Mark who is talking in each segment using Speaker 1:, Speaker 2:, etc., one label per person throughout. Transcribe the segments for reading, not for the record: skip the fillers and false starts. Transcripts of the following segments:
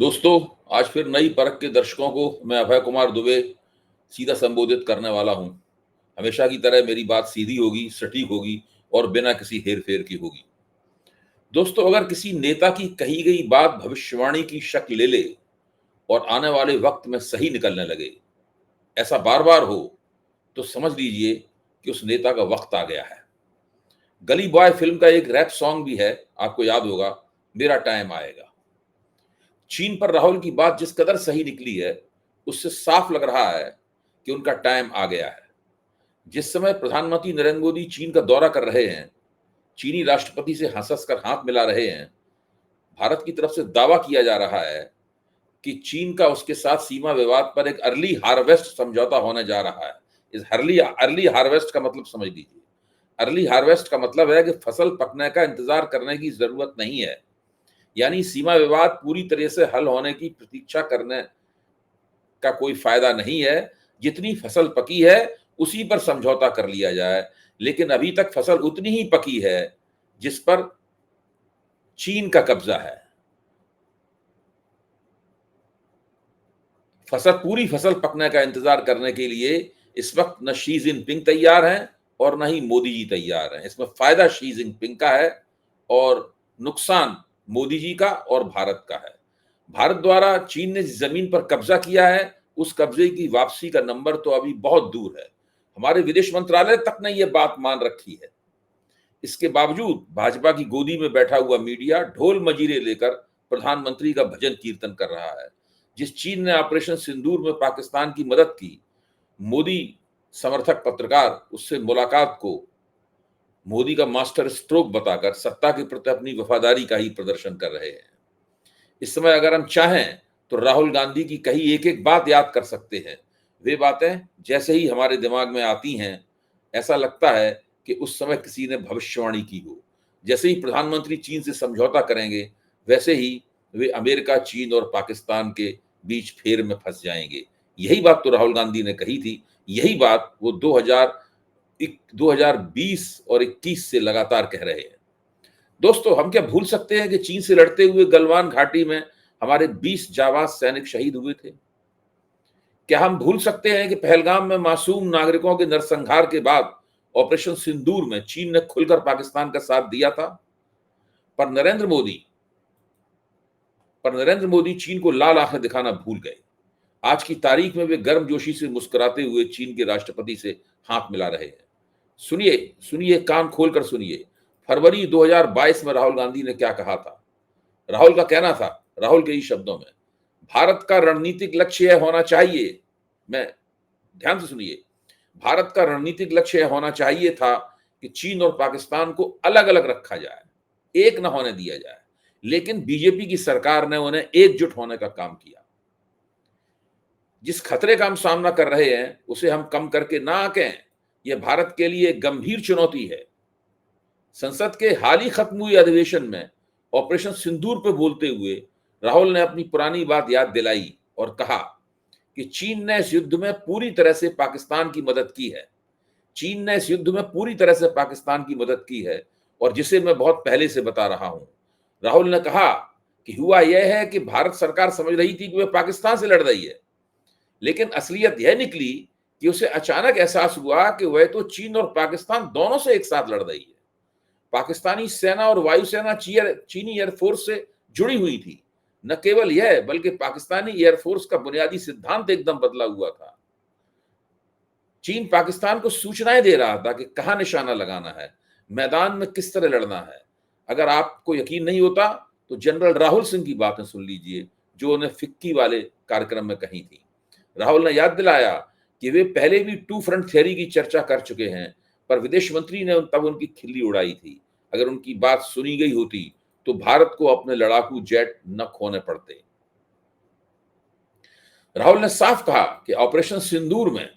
Speaker 1: दोस्तों, आज फिर नई परख के दर्शकों को मैं अभय कुमार दुबे सीधा संबोधित करने वाला हूं। हमेशा की तरह मेरी बात सीधी होगी, सटीक होगी और बिना किसी हेर-फेर की होगी। दोस्तों, अगर किसी नेता की कही गई बात भविष्यवाणी की शक्ल ले ले और आने वाले वक्त में सही निकलने लगे, ऐसा बार-बार हो, तो समझ लीजिए कि उस नेता का वक्त आ गया है। गली बॉय फिल्म का एक रैप सॉन्ग भी है, आपको याद होगा, मेरा टाइम आएगा। चीन पर राहुल की बात जिस कदर सही निकली है, उससे साफ लग रहा है कि उनका टाइम आ गया है। जिस समय प्रधानमंत्री नरेंद्र मोदी चीन का दौरा कर रहे हैं, चीनी राष्ट्रपति से हंस-हंस कर हाथ मिला रहे हैं, भारत की तरफ से दावा किया जा रहा है कि चीन का उसके साथ सीमा विवाद पर एक अर्ली हार्वेस्ट समझौता होने जा रहा है। इस अर्ली अर्ली हार्वेस्ट का मतलब समझ लीजिए। अर्ली हार्वेस्ट का मतलब है कि फसल पकने का इंतजार करने की जरूरत नहीं है। यानी सीमा विवाद पूरी तरह से हल होने की प्रतीक्षा करने का कोई फायदा नहीं है। जितनी फसल पकी है उसी पर समझौता कर लिया जाए। लेकिन अभी तक फसल उतनी ही पकी है जिस पर चीन का कब्जा है। पूरी फसल पकने का इंतजार करने के लिए इस वक्त न शी जिनपिंग तैयार हैं और न ही मोदी जी तैयार हैं। इसमें फायदा शी जिनपिंग का है और नुकसान मोदी जी का और भारत का है। भारत द्वारा चीन ने जिस जमीन पर कब्जा किया है, उस कब्जे की वापसी का नंबर तो अभी बहुत दूर है। हमारे विदेश मंत्रालय तक ने यह बात मान रखी है। इसके बावजूद भाजपा की गोदी में बैठा हुआ मीडिया ढोल मजीरे लेकर प्रधानमंत्री का भजन कीर्तन कर रहा है। जिस चीन ने ऑपरेशन सिंदूर में पाकिस्तान की मदद की, मोदी समर्थक पत्रकार उससे मुलाकात को मोदी का मास्टर स्ट्रोक बताकर सत्ता के प्रति अपनी वफादारी का ही प्रदर्शन कर रहे हैं। इस समय अगर हम चाहें तो राहुल गांधी की कही एक एक बात याद कर सकते हैं। वे बातें जैसे ही हमारे दिमाग में आती हैं, ऐसा लगता है कि उस समय किसी ने भविष्यवाणी की हो। जैसे ही प्रधानमंत्री चीन से समझौता करेंगे, वैसे ही वे अमेरिका, चीन और पाकिस्तान के बीच फेर में फंस जाएंगे। यही बात तो राहुल गांधी ने कही थी। यही बात वो 2020 और 21 से लगातार कह रहे हैं। दोस्तों, हम क्या भूल सकते हैं कि चीन से लड़ते हुए गलवान घाटी में हमारे 20 जाबाज सैनिक शहीद हुए थे? क्या हम भूल सकते हैं कि पहलगाम में मासूम नागरिकों के नरसंहार के बाद ऑपरेशन सिंदूर में चीन ने खुलकर पाकिस्तान का साथ दिया था? पर नरेंद्र मोदी चीन को लाल आंखें दिखाना भूल गए। आज की तारीख में वे गर्मजोशी से मुस्कुराते हुए चीन के राष्ट्रपति से हाथ मिला रहे हैं। सुनिए, सुनिए, कान खोलकर सुनिए। फरवरी 2022 में राहुल गांधी ने क्या कहा था? राहुल का कहना था, राहुल के ही शब्दों में, भारत का रणनीतिक लक्ष्य यह होना चाहिए, मैं ध्यान से सुनिए, भारत का रणनीतिक लक्ष्य यह होना चाहिए था कि चीन और पाकिस्तान को अलग अलग रखा जाए, एक न होने दिया जाए। लेकिन बीजेपी की सरकार ने उन्हें एकजुट होने का काम किया। जिस खतरे का हम सामना कर रहे हैं उसे हम कम करके ना आंकें। यह भारत के लिए एक गंभीर चुनौती है। संसद के हाल ही खत्म हुए अधिवेशन में ऑपरेशन सिंदूर पर बोलते हुए राहुल ने अपनी पुरानी बात याद दिलाई और कहा कि चीन ने इस युद्ध में पूरी तरह से पाकिस्तान की मदद की है। चीन ने इस युद्ध में पूरी तरह से पाकिस्तान की मदद की है और जिसे मैं बहुत पहले से बता रहा हूं। राहुल ने कहा कि हुआ यह है कि भारत सरकार समझ रही थी कि वह पाकिस्तान से लड़ रही है, लेकिन असलियत यह निकली कि उसे अचानक एहसास हुआ कि वह तो चीन और पाकिस्तान दोनों से एक साथ लड़ रही है। पाकिस्तानी सेना और वायुसेना चीनी एयरफोर्स से जुड़ी हुई थी। न केवल यह, बल्कि पाकिस्तानी एयरफोर्स का बुनियादी सिद्धांत एकदम बदला हुआ था। चीन पाकिस्तान को सूचनाएं दे रहा था कि कहां निशाना लगाना है, मैदान में किस तरह लड़ना है। अगर आपको यकीन नहीं होता तो जनरल राहुल सिंह की बातें सुन लीजिए, जो उन्हें फिक्की वाले कार्यक्रम में कही थी। राहुल ने याद दिलाया कि वे पहले भी टू फ्रंट थियरी की चर्चा कर चुके हैं, पर विदेश मंत्री ने तब उनकी खिल्ली उड़ाई थी। अगर उनकी बात सुनी गई होती तो भारत को अपने लड़ाकू जेट न खोने पड़ते। राहुल ने साफ कहा कि ऑपरेशन सिंदूर में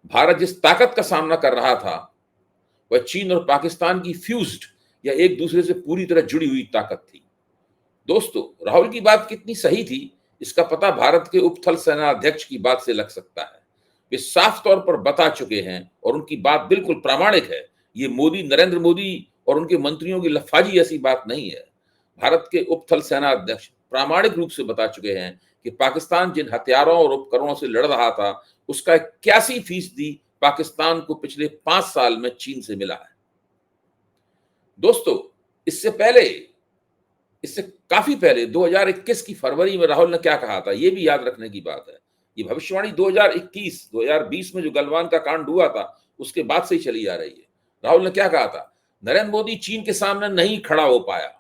Speaker 1: भारत जिस ताकत का सामना कर रहा था, वह चीन और पाकिस्तान की फ्यूज्ड या एक दूसरे से पूरी तरह जुड़ी हुई ताकत थी। दोस्तों, राहुल की बात कितनी सही थी, इसका पता भारत के उप थल सेना अध्यक्ष की बात से लग सकता है। वे साफ तौर पर बता चुके हैं और उनकी बात बिल्कुल प्रामाणिक है। ये नरेंद्र मोदी और उनके मंत्रियों की लफाजी ऐसी बात नहीं है। भारत के उप थल सेना अध्यक्ष प्रामाणिक रूप से बता चुके हैं कि पाकिस्तान जिन हथियारों और उपकरणों से लड़ रहा था उसका 81% पाकिस्तान को पिछले 5 साल में चीन से मिला है। दोस्तों, इससे काफी पहले 2021 की फरवरी में राहुल ने क्या कहा था, यह भी याद रखने की बात है। ये भविष्यवाणी 2021-2020 में जो गलवान का कांड हुआ था उसके बाद से ही चली आ रही है। राहुल ने क्या कहा था, नरेंद्र मोदी चीन के सामने नहीं खड़ा हो पाया,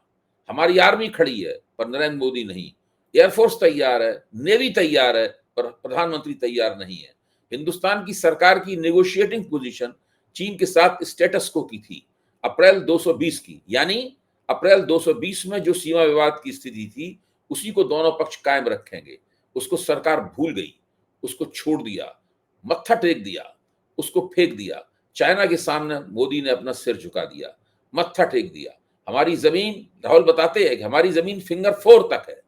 Speaker 1: हमारी आर्मी खड़ी है पर नरेंद्र मोदी नहीं, एयरफोर्स तैयार है, नेवी तैयार है पर प्रधानमंत्री तैयार नहीं है। हिंदुस्तान की सरकार की नेगोशिएटिंग पोजीशन चीन के साथ स्टेटस को की थी अप्रैल 220 की, यानी अप्रैल 220 में जो सीमा विवाद की स्थिति थी उसी को दोनों पक्ष कायम रखेंगे। उसको सरकार भूल गई, उसको छोड़ दिया, मत्था टेक दिया, उसको फेंक दिया। चाइना के सामने मोदी ने अपना सिर झुका दिया, मत्था टेक दिया। हमारी जमीन, राहुल बताते हैं कि हमारी जमीन फिंगर 4 तक है,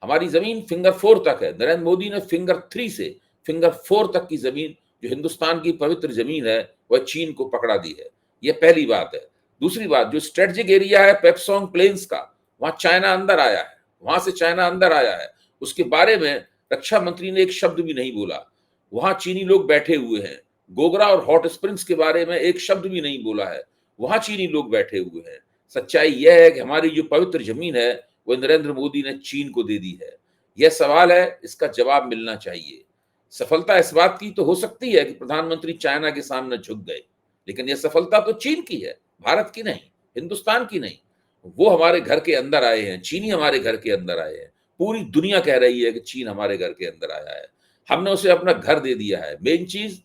Speaker 1: हमारी जमीन फिंगर 4 तक है। नरेंद्र मोदी ने फिंगर 3 से फिंगर 4 तक की जमीन जो हिंदुस्तान की पवित्र जमीन है वह चीन को पकड़ा दी है। यह पहली बात है। दूसरी बात, जो स्ट्रेटेजिक एरिया है पेप्सोंग प्लेन्स का, वहां चाइना अंदर आया है, वहां से चाइना अंदर आया है, उसके बारे में रक्षा मंत्री ने एक शब्द भी नहीं बोला। वहां चीनी लोग बैठे हुए हैं। गोगरा और हॉट स्प्रिंग्स के बारे में एक शब्द भी नहीं बोला है, वहां चीनी लोग बैठे हुए हैं। सच्चाई यह है कि हमारी जो पवित्र जमीन है वो नरेंद्र मोदी ने चीन को दे दी है। यह सवाल है, इसका जवाब मिलना चाहिए। सफलता इस बात की तो हो सकती है कि प्रधानमंत्री चाइना के सामने झुक गए, लेकिन यह सफलता तो चीन की है, भारत की नहीं, हिंदुस्तान की नहीं। वो हमारे घर के अंदर आए हैं, चीनी हमारे घर के अंदर आए हैं। पूरी दुनिया कह रही है कि चीन हमारे घर के अंदर आया है, हमने उसे अपना घर दे दिया है। मेन चीज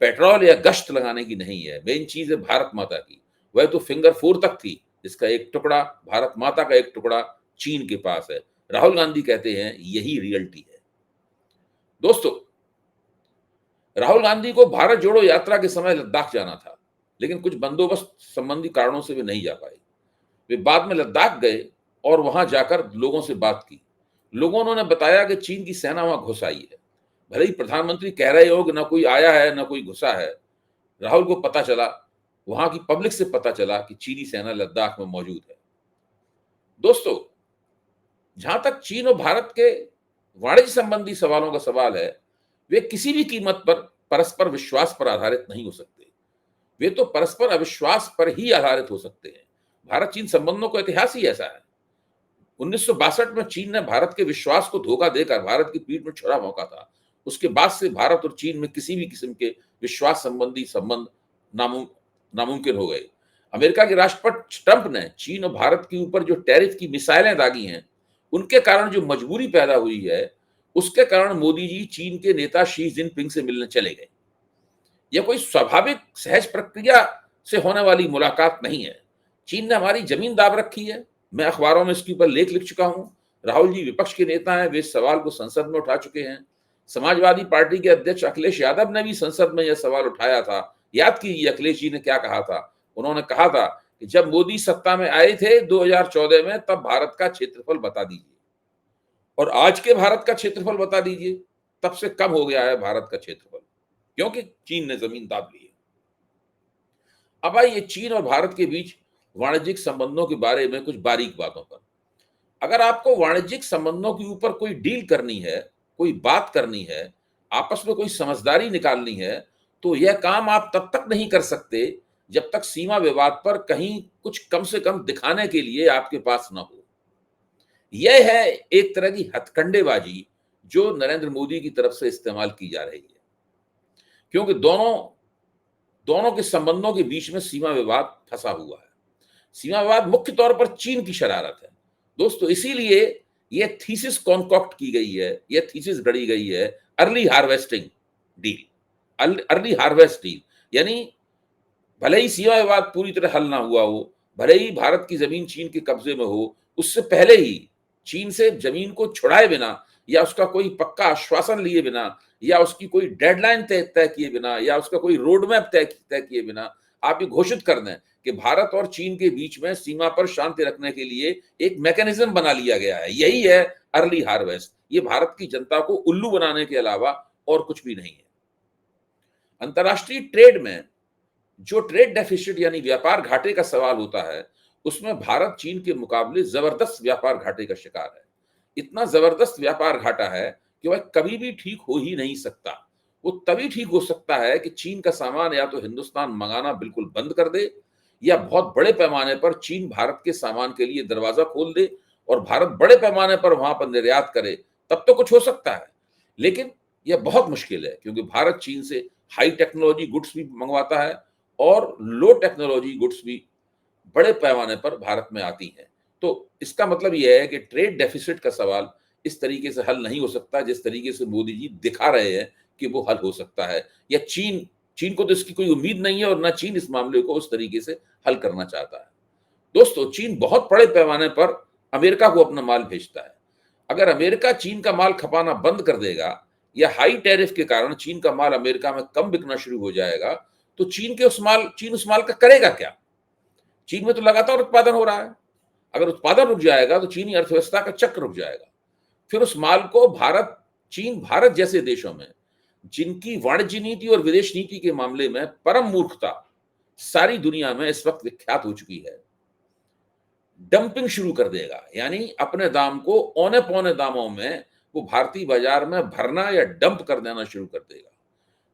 Speaker 1: पेट्रोल या गश्त लगाने की नहीं है, मेन चीज है भारत माता की। वह तो फिंगर 4 तक थी, इसका एक टुकड़ा, भारत माता का एक टुकड़ा चीन के पास है। राहुल गांधी कहते हैं यही रियलिटी है। दोस्तों, राहुल गांधी को भारत जोड़ो यात्रा के समय लद्दाख जाना था, लेकिन कुछ बंदोबस्त संबंधी कारणों से वे नहीं जा पाए। वे बाद में लद्दाख गए और वहां जाकर लोगों से बात की। लोगों ने बताया कि चीन की सेना वहां घुस आई है। भले ही प्रधानमंत्री कह रहे हो कि ना कोई आया है ना कोई घुसा है, राहुल को पता चला, वहां की पब्लिक से पता चला कि चीनी सेना लद्दाख में मौजूद है। दोस्तों, जहां तक चीन और भारत के वाणिज्य संबंधी सवालों का सवाल है, वे किसी भी कीमत पर परस्पर विश्वास पर आधारित नहीं हो सकते। वे तो परस्पर अविश्वास पर ही आधारित हो सकते हैं। भारत चीन संबंधों का इतिहास ही ऐसा है। 1962 में चीन ने भारत के विश्वास को धोखा देकर भारत की पीठ में छुरा भोंका था। उसके बाद से भारत और चीन में किसी भी किस्म के विश्वास संबंधी संबंध नामुमकिन हो गए। अमेरिका के राष्ट्रपति ट्रंप ने चीन और भारत के ऊपर जो टैरिफ की मिसाइलें दागी हैं, उनके कारण जो मजबूरी पैदा हुई है, उसके कारण मोदी जी चीन के नेता शी जिनपिंग से मिलने चले गए। यह कोई स्वाभाविक सहज प्रक्रिया से होने वाली मुलाकात नहीं है। चीन ने हमारी जमीन दाब रखी है, मैं अखबारों में इसके ऊपर लेख लिख चुका हूं। राहुल जी विपक्ष के नेता हैं, वे इस सवाल को संसद में उठा चुके हैं। समाजवादी पार्टी के अध्यक्ष अखिलेश यादव ने भी संसद में यह सवाल उठाया था। याद कीजिए अखिलेश जी ने क्या कहा था। उन्होंने कहा था कि जब मोदी सत्ता में आए थे 2014 में, तब भारत का क्षेत्रफल बता दीजिए, और आज के भारत का क्षेत्रफल बता दीजिए, तब से कम हो गया है भारत का क्षेत्रफल, क्योंकि चीन ने जमीन दाब ली है। अब आइए चीन और भारत के बीच वाणिज्यिक संबंधों के बारे में कुछ बारीक बातों पर। अगर आपको वाणिज्यिक संबंधों के ऊपर कोई डील करनी है, कोई बात करनी है, आपस में कोई समझदारी निकालनी है, तो यह काम आप तब तक नहीं कर सकते जब तक सीमा विवाद पर कहीं कुछ कम से कम दिखाने के लिए आपके पास न हो। यह है एक तरह की हथकंडेबाजी जो नरेंद्र मोदी की तरफ से इस्तेमाल की जा रही है, क्योंकि दोनों के संबंधों के बीच में सीमा विवाद फंसा हुआ है। सीमा विवाद मुख्य तौर पर चीन की शरारत है। दोस्तों, इसीलिए यह थीसिस कॉन्कॉक्ट की गई है, यह थीसिस गढ़ी गई है, early harvesting deal, early harvest deal. यानी भले ही सीमा विवाद पूरी तरह हल ना हुआ हो, भले ही भारत की जमीन चीन के कब्जे में हो, उससे पहले ही चीन से जमीन को छुड़ाए बिना, या उसका कोई पक्का आश्वासन लिए बिना, या उसकी कोई डेडलाइन तय किए बिना, या उसका कोई रोड मैप तय किए बिना आप ये घोषित कर दें कि भारत और चीन के बीच में सीमा पर शांति रखने के लिए एक मैकेनिज्म बना लिया गया है। यही है अर्ली हार्वेस्ट। ये भारत की जनता को उल्लू बनाने के अलावा और कुछ भी नहीं है। अंतर्राष्ट्रीय ट्रेड में जो ट्रेड डेफिसिट यानी व्यापार घाटे का सवाल होता है, उसमें भारत चीन के मुकाबले जबरदस्त व्यापार घाटे का शिकार है। इतना जबरदस्त व्यापार घाटा है कि वह कभी भी ठीक हो ही नहीं सकता। वो तभी ठीक हो सकता है कि चीन का सामान या तो हिंदुस्तान मंगाना बिल्कुल बंद कर दे, या बहुत बड़े पैमाने पर चीन भारत के सामान के लिए दरवाजा खोल दे और भारत बड़े पैमाने पर वहां पर निर्यात करे, तब तो कुछ हो सकता है। लेकिन यह बहुत मुश्किल है, क्योंकि भारत चीन से हाई टेक्नोलॉजी गुड्स भी मंगवाता है और लो टेक्नोलॉजी गुड्स भी बड़े पैमाने पर भारत में आती हैं। तो इसका मतलब यह है कि ट्रेड डेफिसिट का सवाल इस तरीके से हल नहीं हो सकता जिस तरीके से मोदी जी दिखा रहे हैं कि वो हल हो सकता है, या चीन चीन को तो इसकी कोई उम्मीद नहीं है और ना चीन इस मामले को उस तरीके से हल करना चाहता है। दोस्तों, चीन बहुत बड़े पैमाने पर अमेरिका को अपना माल भेजता है। अगर अमेरिका चीन का माल खपाना बंद कर देगा या हाई टैरिफ के कारण चीन का माल अमेरिका में कम बिकना शुरू हो जाएगा, तो चीन उस माल का करेगा क्या? चीन में तो लगातार उत्पादन हो रहा है। अगर उत्पादन रुक जाएगा तो चीनी अर्थव्यवस्था का चक्र रुक जाएगा। फिर उस माल को भारत जैसे देशों में, जिनकी वाणिज्य नीति और विदेश नीति के मामले में परम मूर्खता सारी दुनिया में इस वक्त विख्यात हो चुकी है, डंपिंग शुरू कर देगा। यानी अपने दाम को औने पौने दामों में वो भारतीय बाजार में भरना या डंप कर देना शुरू कर देगा।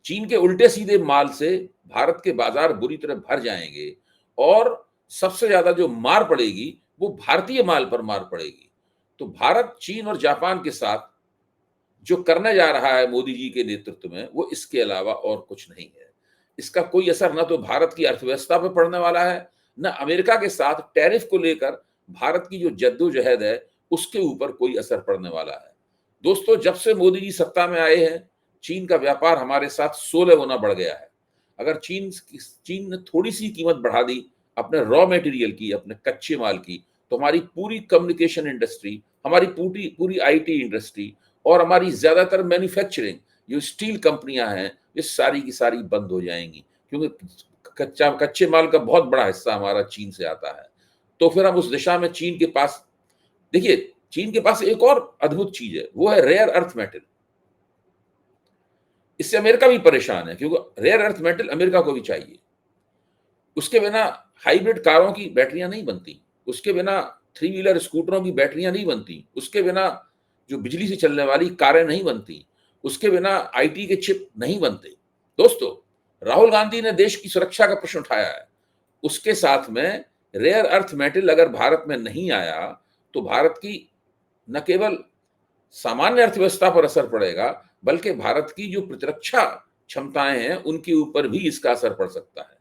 Speaker 1: चीन के उल्टे सीधे माल से भारत के बाजार बुरी तरह भर जाएंगे और सबसे ज्यादा जो मार पड़ेगी वो भारतीय माल पर मार पड़ेगी। तो भारत चीन और जापान के साथ जो करने जा रहा है मोदी जी के नेतृत्व में, वो इसके अलावा और कुछ नहीं है। इसका कोई असर न तो भारत की अर्थव्यवस्था पर पड़ने वाला है, न अमेरिका के साथ टैरिफ को लेकर भारत की जो जद्दोजहद है उसके ऊपर कोई असर पड़ने वाला है। दोस्तों, जब से मोदी जी सत्ता में आए हैं, चीन का व्यापार हमारे साथ 16 गुना बढ़ गया है। अगर चीन ने थोड़ी सी कीमत बढ़ा दी अपने रॉ मटेरियल की, अपने कच्चे माल की, तो हमारी पूरी कम्युनिकेशन इंडस्ट्री, हमारी पूरी पूरी आईटी इंडस्ट्री और हमारी ज्यादातर मैन्युफैक्चरिंग जो स्टील कंपनियां हैं, ये सारी की सारी बंद हो जाएंगी, क्योंकि कच्चे माल का बहुत बड़ा हिस्सा हमारा चीन से आता है। तो फिर हम उस दिशा में चीन के पास, देखिए, चीन के पास एक और अद्भुत चीज है, वो है रेयर अर्थ मेटल। इससे अमेरिका भी परेशान है, क्योंकि रेयर अर्थ मेटल अमेरिका को भी चाहिए। उसके बिना हाइब्रिड कारों की बैटरियां नहीं बनती, उसके बिना थ्री व्हीलर स्कूटरों की बैटरियां नहीं बनती, उसके बिना जो बिजली से चलने वाली कारें नहीं बनती, उसके बिना आईटी के चिप नहीं बनते। दोस्तों, राहुल गांधी ने देश की सुरक्षा का प्रश्न उठाया है, उसके साथ में रेयर अर्थ मेटल अगर भारत में नहीं आया तो भारत की न केवल सामान्य अर्थव्यवस्था पर असर पड़ेगा, बल्कि भारत की जो प्रतिरक्षा क्षमताएं हैं उनके ऊपर भी इसका असर पड़ सकता है।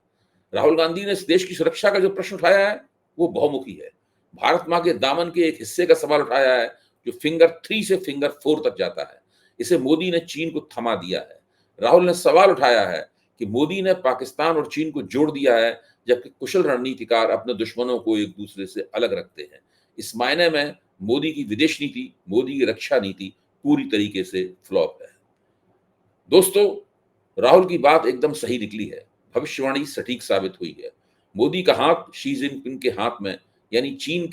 Speaker 1: राहुल गांधी ने इस देश की सुरक्षा का जो प्रश्न उठाया है वो बहुमुखी है। भारत मां के दामन के एक हिस्से का सवाल उठाया है जो फिंगर 3 से फिंगर 4 तक जाता है। इसे मोदी ने चीन को थमा दिया है। राहुल ने सवाल उठाया है कि मोदी ने पाकिस्तान और चीन को जोड़ दिया है, जबकि कुशल रणनीतिकार अपने दुश्मनों को एक दूसरे से अलग रखते हैं। इस मायने में मोदी की विदेश नीति, मोदी की रक्षा नीति पूरी तरीके से फ्लॉप है। दोस्तों, राहुल की बात एकदम सही निकली है, भविष्यवाणी सटीक साबित हुई है। मोदी का हाथ शी जिनपिंग के हाथ में, यानी चीन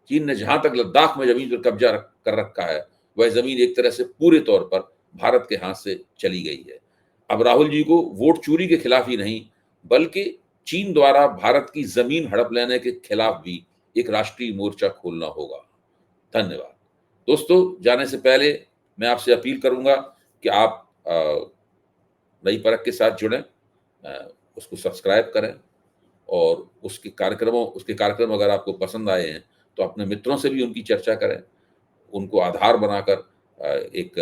Speaker 1: ने जहां तक लद्दाख में जमीन पर कब्जा कर रखा है, वह जमीन एक तरह से पूरे तौर पर भारत के हाथ से चली गई है। अब राहुल जी को वोट चोरी के खिलाफ ही नहीं, बल्कि चीन द्वारा भारत की जमीन हड़प लेने के खिलाफ भी एक राष्ट्रीय मोर्चा खोलना होगा। धन्यवाद। दोस्तों, जाने से पहले मैं आपसे अपील करूंगा कि आप नई परख के साथ जुड़ें, उसको सब्सक्राइब करें और उसके कार्यक्रम अगर आपको पसंद आए हैं तो अपने मित्रों से भी उनकी चर्चा करें, उनको आधार बनाकर एक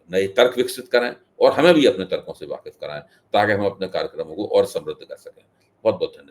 Speaker 1: नए तर्क विकसित करें और हमें भी अपने तर्कों से वाकिफ कराएं, ताकि हम अपने कार्यक्रमों को और समृद्ध कर सकें। बहुत बहुत धन्यवाद।